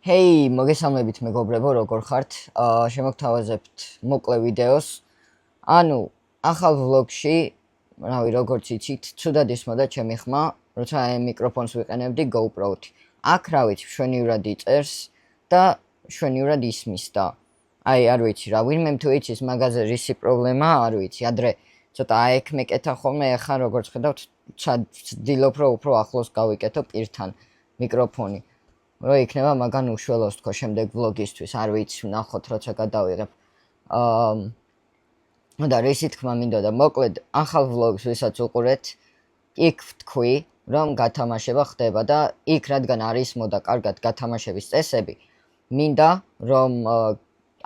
Hey, მოგესალმებით მეგობრებო, როგორ ხართ? შემოგთავაზებთ მოკლე ვიდეოს. ანუ, ახალ ვლოგში, როგორც იცით, ცუდად ისმოდა ჩემი ხმა, როცა აი მიკროფონს ვიყენებდი GoPro-ით. აქ რა ვიცი, მშვენივრად იწერს და მშვენივრად ისმის და აი არ ვიცი რა, ვინმე თუ იცის მაგაზე რისი პრობლემაა, არ ვიცი. ადრე ცოტა აეკ მეკეთა ხოლმე, ახლა როგორც ხედავთ, ვცდილობ რომ უფრო ახლოს გავიკეთო პირთან მიკროფონი. რო იქნება მაგან უშველოს თქო შემდეგ ვლოგისთვის, არ ვიცი, ვნახოთ როცა გადავიღებ. და რისი თქმა მინდოდა, მოკლედ ახალ ვლოგს ვისაც უყურეთ, იქ ვთქვი, რომ გათამაშება ხდება და იქ რადგან არის მოდა კარგად გათამაშების წესები, მინდა რომ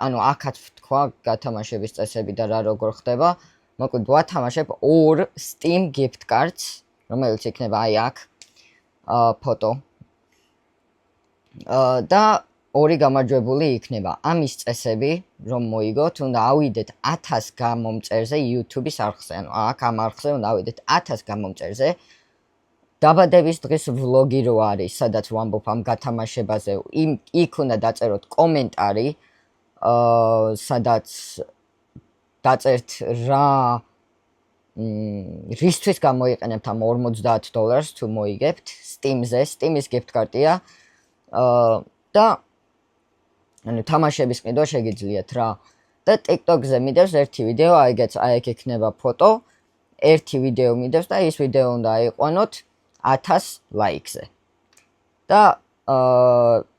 ანუ აქაც ვთქვა გათამაშების წესები და რა როგორ ხდება, მოკლედ ვათამაშებ ორ Steam gift cards, რომელიც იქნება აი აქ ფოტო. და ორი გამარჯვებული იქნება. ამის წესები, რომ მოიგოთ, უნდა ავიდეთ 1000 გამომწერზე YouTube-ის არხზე. ანუ აქ ამ არხზე უნდა ავიდეთ 1000 გამომწერზე. დაბადების დღის ვლოგი რო არის, სადაც ვამბობ ამ გათამაშებაზე, იქ უნდა დაწეროთ კომენტარი, სადაც დაწერთ რა რისთვის გამოიყენებთ ამ $40 თუ მოიგებთ Steam-ზე, Steam-ის gift card-ია. და ანუ თამაშების ყიდვა შეგიძლიათ რა. და TikTok-ზე მიდევს ერთი ვიდეო, აი ეგ იქნება ფოტო, ერთი ვიდეო მიდევს და ის ვიდეო უნდა აიყვანოთ 1000 ლაიქზე. და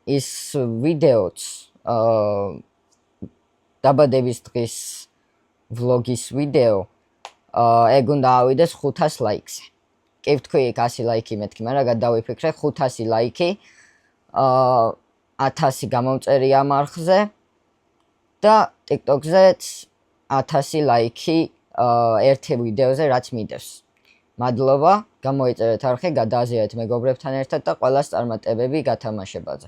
ის ვიდეოც დაბადების დღის ვლოგის ვიდეო ეგ უნდა ავიდეს 500 ლაიქზე. კი ვთქვი, 100 ლაიქი მეთქი, მაგრამ გადავიფიქრე 500 ლაიქი 1000 გამომწერი ამ არხზე და TikTok-ზეც 1000 ლაიქი ერთი ვიდეოზე რაც მიდევს. მადლობა, გამოიწერეთ არხი, გადააზიარეთ მეგობრებთან ერთად და ყველას წარმატებები გათამაშებაზე.